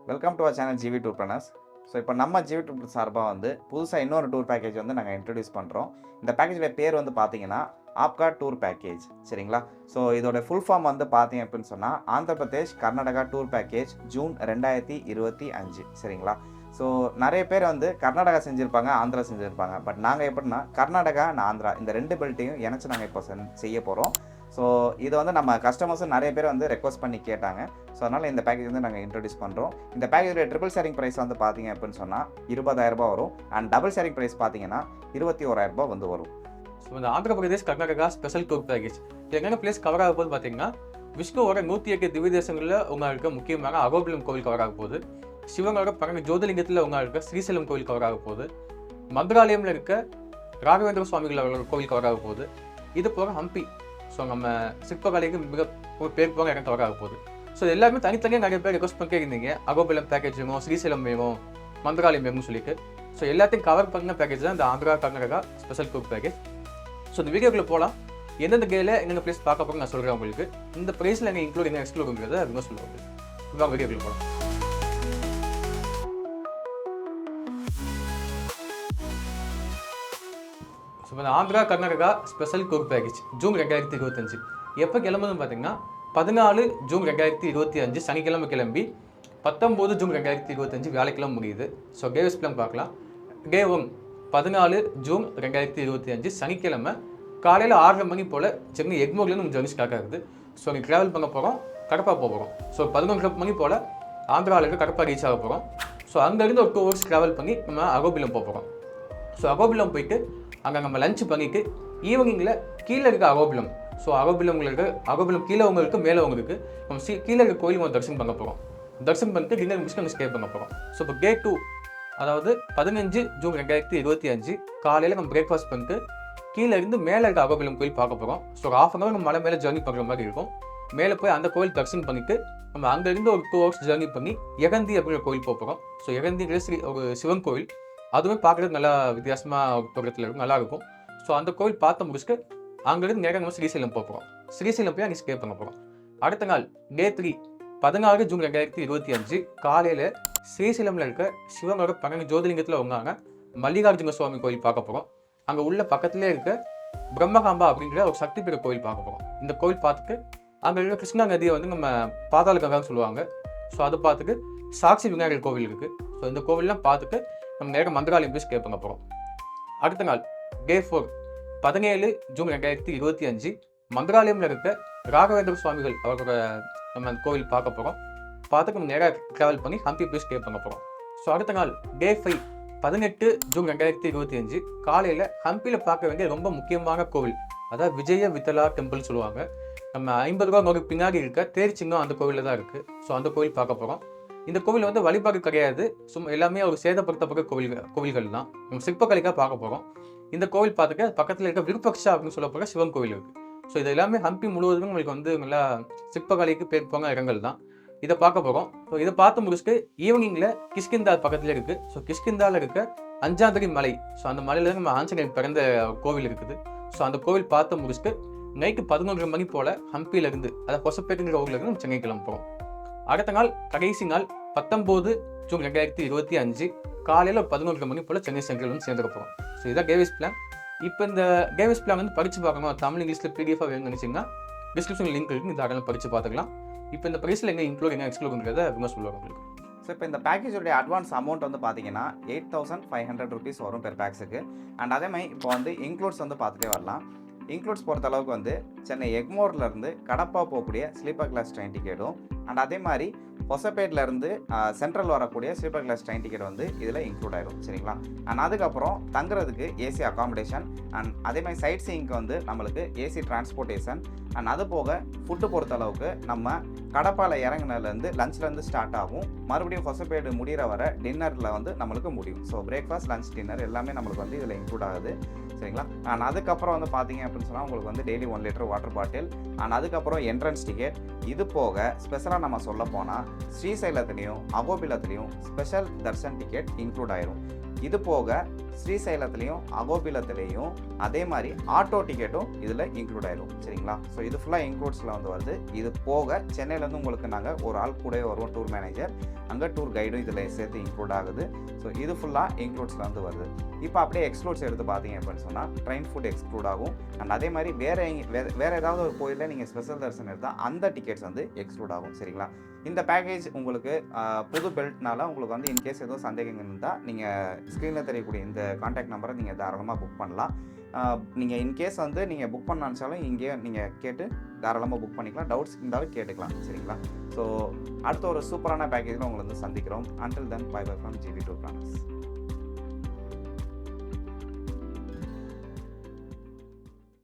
Welcome to our channel GV tour planners. So இப்போ நம்ம GV tour சார்பாக வந்து புதுசாக இன்னொரு டூர் பேக்கேஜ் வந்து நாங்கள் இன்ட்ரடியூஸ் பண்ணுறோம். இந்த பேக்கேஜோட பேர் வந்து பார்த்தீங்கன்னா ஆப்கா டூர் பேக்கேஜ், சரிங்களா? ஸோ இதோட ஃபுல் ஃபார்ம் வந்து பார்த்தீங்க அப்படின்னு சொன்னால் Andhra Pradesh Karnataka tour package June 2025, சரிங்களா? ஸோ நிறைய பேர் வந்து கர்நாடகா செஞ்சுருப்பாங்க, ஆந்திரா செஞ்சுருப்பாங்க. பட் நாங்கள் எப்படின்னா கர்நாடகா அண்ட் ஆந்திரா இந்த ரெண்டு பெல்ட்டையும் இணைச்சு நாங்கள் இப்போ செய்ய போகிறோம். ஸோ இதை வந்து நம்ம கஸ்டமர்ஸும் நிறைய பேர் வந்து ரெக்வஸ்ட் பண்ணி கேட்டாங்க. ஸோ அதனால் இந்த பேக்கேஜ் வந்து நாங்கள் இன்ட்ரடியூஸ் பண்ணுறோம். இந்த பேக்கேஜோட ட்ரிபிள் ஷேரிங் ப்ரைஸ் வந்து பார்த்தீங்க அப்படின்னு சொன்னால் 20,000 வரும். அண்ட் டபுள் ஷேரிங் ப்ரைஸ் பார்த்தீங்கன்னா 21,000 வந்து வரும். ஸோ இந்த Andhra Pradesh Karnataka special tour package இது என்னென்ன பிளேஸ் கவர் ஆக போது பார்த்தீங்கன்னா, விஷ்ணுவோட 108 திவ்ய தேசங்களில் உங்களுக்கு முக்கியமாக அகோபிலம் கோவில் கவர் ஆக போகுது. சிவனோட 12 ஜோதிலிங்கத்தில் உங்களுக்கு ஸ்ரீசைலம் கோவில் கவர் ஆக போகுது. மந்திராலயமில் இருக்க ராகவேந்திர சுவாமிகள் அவர்கள் கோவில் கவர் ஆக போகுது. இது போக ஹம்பி, ஸோ நம்ம சிற்பக்கலைக்கு மிக பேர் போக இடம் கவர் ஆக போகுது. ஸோ எல்லாருமே தனித்தனியாக நிறைய பேர் ரெக்வஸ்ட் பண்ணி இருந்தீங்க, அகோபிலம் பேக்கேஜ் வேணும், ஸ்ரீசைலம் வேணும், மந்திராலயம் வேணும்னு சொல்லிட்டு. ஸோ எல்லாத்தையும் கவர் பண்ண பேக்கேஜ் தான் இந்த Andhra Karnataka special tour package. So இந்த வீடியோக்குள்ளே போகலாம். எந்தெந்த கேல என்னென்ன பிளேஸ் பார்க்க போகிறோம் நான் சொல்கிறேன் உங்களுக்கு. இந்த ப்ரைஸில் எங்கள் இன்க்ளூட் என்ன எக்ஸ்க்ளூடுங்கிறத அவங்க சொல்லுவாங்க. இப்போ வீடியோக்குள்ளே போகலாம். ஸோ இந்த Andhra Karnataka special tour package June 2025 எப்போ கிளம்புதுன்னு பார்த்தீங்கன்னா 14 ஜூன் 2025 சனிக்கிழமை கிளம்பி 19 ஜூன் 2025 வியாழக்கிழமை முடியுது. ஸோ டேவிஸ் பிளான் பார்க்கலாம். டே 1 14 ஜூன் 2025 சனிக்கிழமை காலையில் 6:30 மணி போல் சென்னை எக்மோர்லேருந்து நம்ம ஜர்னி ஸ்டார்ட் ஆகுது. ஸோ நீங்கள் ட்ராவல் பண்ண போகிறோம், கடப்பா போக போகிறோம். ஸோ 11:30 மணி போல் ஆந்திராவில் கடப்பா ரீச் ஆக போகிறோம். ஸோ அங்கேருந்து ஒரு 2 hours ட்ராவல் பண்ணி நம்ம அகோபிலம் போக போகிறோம். ஸோ அகோபிலம் போயிட்டு அங்கே நம்ம லஞ்ச் பண்ணிவிட்டு ஈவினிங்கில் கீழே இருக்க அகோபிலம், ஸோ அகோபிலம் கீழே உங்களுக்கு மேலே உங்களுக்கு நம்ம கீழே இருக்க கோயில் நம்ம தரிசனம் பண்ண போகிறோம். தரிசனம் பண்ணிட்டு டின்னர் முடிச்சுட்டு நம்ம ஸ்டே பண்ண போகிறோம். ஸோ இப்போ டே 2 அதாவது 15 ஜூன் 2025 காலையில் நம்ம பிரேக்ஃபாஸ்ட் பண்ணிட்டு கீழே இருந்து மேலே இருக்க அகோபிலம் கோயில் பார்க்க போகிறோம். ஸோ ஒரு 1/2 hour நம்ம மலை மேலே ஜர்னி பண்ணுற மாதிரி இருக்கும். மேலே போய் அந்த கோயில் தரிசனம் பண்ணிவிட்டு நம்ம அங்கேருந்து ஒரு 2 hours ஜர்னி பண்ணி யகந்தி அப்படிங்கிற கோயில் போக போகிறோம். ஸோ யகந்திங்கிற ஒரு சிவன் கோயில், அதுவுமே பார்க்குறதுக்கு நல்லா வித்தியாசமாக தோட்டத்தில் இருக்கும், நல்லாயிருக்கும். ஸோ அந்த கோயில் பார்த்து முடிச்சுட்டு அங்கேருந்து நேராக நம்ம ஸ்ரீசைலம் போக போகிறோம். ஸ்ரீசைலம் போய் அங்கே ஸ்டே பண்ண போகிறோம். அடுத்த நாள் டே 3 16 ஜூன் 2025 காலையில் ஸ்ரீசைலமில் இருக்க சிவனோட 12 ஜோதிலிங்கத்தில் வந்தாங்க மல்லிகார்ஜுன சுவாமி கோயில் பார்க்க போகிறோம். அங்கே உள்ள பக்கத்துலேயே இருக்க பிரம்மகாம்பா அப்படிங்கிற ஒரு சக்தி பீட கோயில் பார்க்க போகிறோம். இந்த கோயில் பார்த்துட்டு அங்கே இருக்க கிருஷ்ணா நதியை வந்து நம்ம பாதாள கங்கான்னு சொல்லுவாங்க. ஸோ அதை பார்த்துட்டு சாட்சி விநாயகர் கோவில் இருக்குது. ஸோ இந்த கோவில்லாம் பார்த்துட்டு நம்ம நேராக மந்திராலயம் போய் ஸ்டே பண்ண போகிறோம். அடுத்த நாள் டே 4 17 ஜூன் 2025 மந்திராலயமில் இருக்க ராகவேந்திர சுவாமிகள் அவரோட நம்ம அந்த கோவில் பார்க்க போகிறோம். பார்த்துட்டு நம்ம நேராக ட்ராவல் பண்ணி ஹம்பி போய் ஸ்டே பண்ண போகிறோம். ஸோ அடுத்த நாள் டே 5 18 ஜூன் 2025 காலையில் ஹம்பியில் பார்க்க வேண்டிய ரொம்ப முக்கியமான கோவில், அதாவது விஜய வித்தலா டெம்பிள் சொல்லுவாங்க. நம்ம 50 ரூபா நோக்கு பின்னாடி இருக்க தேர் சின்னம் அந்த கோவிலில் தான் இருக்குது. ஸோ அந்த கோவில் பார்க்க போகிறோம். இந்த கோவில் வந்து வழிபாடு கிடையாது, சும்மா எல்லாமே ஒரு சேதப்படுத்தப்பட்ட கோவில்கள் தான். நம்ம சிற்பக்கலைக்காக பார்க்க போகிறோம். இந்த கோவில் பார்த்துக்க பக்கத்தில் இருக்க விருப்பக்ஷா அப்படின்னு சொல்லப்படுற சிவன் கோவில் இருக்குது. ஸோ இது எல்லாமே ஹம்பி முழுவதும் உங்களுக்கு வந்து நல்லா சிற்பக்கலைக்கு பேர் போன இடங்கள் தான். இதை பார்க்க போகிறோம். ஸோ இதை பார்த்து முடிச்சுட்டு ஈவினிங்கில் கிஷ்கிந்தா பக்கத்தில் இருக்குது. ஸோ கிஷ்கிந்தாவில் இருக்க அஞ்சாந்தரி மலை, ஸோ அந்த மலையில் நம்ம ஆஞ்சநேயர் பிறந்த கோவில் இருக்குது. ஸோ அந்த கோவில் பார்த்து முடிச்சுட்டு நைட்டு 11:30 மணி போல் ஹம்பியிலேருந்து, அதாவது ஹொசப்பேட்டுங்கிற ஊர்லேருந்து நம்ம சென்னை கிளம்புறோம். அடுத்த நாள் கடைசி நாள் 19 ஜூன் 2025 காலையில் 11:30 மணி போல் சென்னை சென்ட்ரல் வந்து சேர்ந்துக்க போகிறோம். ஸோ இதான் டேவிஸ் பிளான். இப்போ இந்த டேவிஸ் பிளான் வந்து படித்து பார்க்கணும், தமிழ் இங்கிலீஷில் பிடிஎஃபாக வேணும்னு நினச்சிங்கன்னா டிஸ்கிரிப்ஷன் லிங்க் இருக்குது, இந்த அதெல்லாம் படித்து பார்த்துக்கலாம். இப்போ இந்த ப்ரைஸில் எங்கே இன்க்ளூட் என்ன எக்ஸ்க்ளூடுங்கிறத அவங்க சொல்லுவாங்க உங்களுக்கு. ஸோ இப்போ இந்த பேக்கேஜோடைய அட்வான்ஸ் அமௌண்ட் வந்து பார்த்தீங்கன்னா 8,500 rupees வரும் பெர் பேக்ஸுக்கு. அண்ட் அதே மாதிரி இப்போ வந்து இன்க்ளூட்ஸ் வந்து பார்த்துட்டே வரலாம். இன்க்ளூட்ஸ் பொறுத்த அளவுக்கு வந்து சென்னை எக்மோர்லேருந்து கடப்பா போகக்கூடிய ஸ்லீப்பர் கிளாஸ் ட்ரெயின் டிக்கெட்டும், அண்ட் அதே மாதிரி ஹொசப்பேட்லேருந்து சென்ட்ரல் வரக்கூடிய ஸ்லீப்பர் கிளாஸ் ட்ரெயின் டிக்கெட் வந்து இதில் இன்க்ளூட் ஆகிடும், சரிங்களா? அண்ட் அதுக்கப்புறம் தங்குறதுக்கு ஏசி அகாமடேஷன், அண்ட் அதே மாதிரி சைட் சீயிங்க்கு வந்து நம்மளுக்கு ஏசி டிரான்ஸ்போர்ட்டேஷன், அண்ட் அது போக ஃபுட்டு பொறுத்த அளவுக்கு நம்ம கடப்பாவில் இறங்கினதுலேருந்து லஞ்ச்லேருந்து ஸ்டார்ட் ஆகும், மறுபடியும் ஹொசப்பேடு முடிகிற வர டின்னரில் வந்து நம்மளுக்கு முடியும். ஸோ பிரேக்ஃபாஸ்ட் லஞ்ச் டின்னர் எல்லாமே நம்மளுக்கு வந்து இதில் இன்க்ளூட் ஆகுது, சரிங்களா? அண்ட் அதுக்கப்புறம் வந்து பார்த்தீங்க அப்படின்னு சொன்னால் உங்களுக்கு வந்து daily 1 litre water bottle, and அதுக்கப்புறம் என்ட்ரன்ஸ் டிக்கெட். இது போக ஸ்பெஷலாக நம்ம சொல்ல போனால் ஸ்ரீசைலத்துலேயும் அகோபிலத்துலேயும் ஸ்பெஷல் தர்ஷன் டிக்கெட் இன்க்ளூட் ஆயிரும். இது போக ஸ்ரீசைலத்துலேயும் அகோபிலத்துலேயும் அதே மாதிரி ஆட்டோ டிக்கெட்டும் இதில் இன்க்ளூட் ஆயிடும் சரிங்களா. ஸோ இது ஃபுல்லாக இன்க்ளூட்ஸில் வந்து வருது. இது போக சென்னையிலேருந்து உங்களுக்கு நாங்கள் ஒரு ஆள் கூடவே வருவோம், டூர் மேனேஜர், அங்கே டூர் கைடும் இதில் சேர்த்து இன்க்ளூட் ஆகுது. ஸோ இது ஃபுல்லாக இன்க்ளூட்ஸில் வந்து வருது. இப்போ அப்படியே எக்ஸ்க்ளூட்ஸ் எடுத்து பார்த்தீங்க அப்படின்னு சொன்னால் ட்ரெயின் ஃபுட் எக்ஸ்க்ளூட் ஆகும். அண்ட் அதே மாதிரி வேறு ஏதாவது ஒரு கோயிலில் நீங்கள் ஸ்பெஷல் தரிசனம் எடுத்தால் அந்த டிக்கெட்ஸ் வந்து எக்ஸ்க்ளூட் ஆகும் சரிங்களா. இந்த பேக்கேஜ் உங்களுக்கு புது பெல்ட்னால உங்களுக்கு வந்து இன்கேஸ் எதுவும் சந்தேகம் இருந்தால் நீங்கள் ஸ்க்ரீனில் தெரியக்கூடிய இந்த கான்டாக்ட் நம்பரை நீங்கள் தாராளமாக புக் பண்ணலாம். நீங்கள் இன்கேஸ் வந்து நீங்கள் புக் பண்ண நினச்சாலும் இங்கே நீங்கள் கேட்டு தாராளமாக புக் பண்ணிக்கலாம். டவுட்ஸ் இருந்தாலும் கேட்டுக்கலாம் சரிங்களா. ஸோ அடுத்த ஒரு சூப்பரான பேக்கேஜில் உங்களை வந்து சந்திக்கிறோம். Until then bye bye from GV tour planners.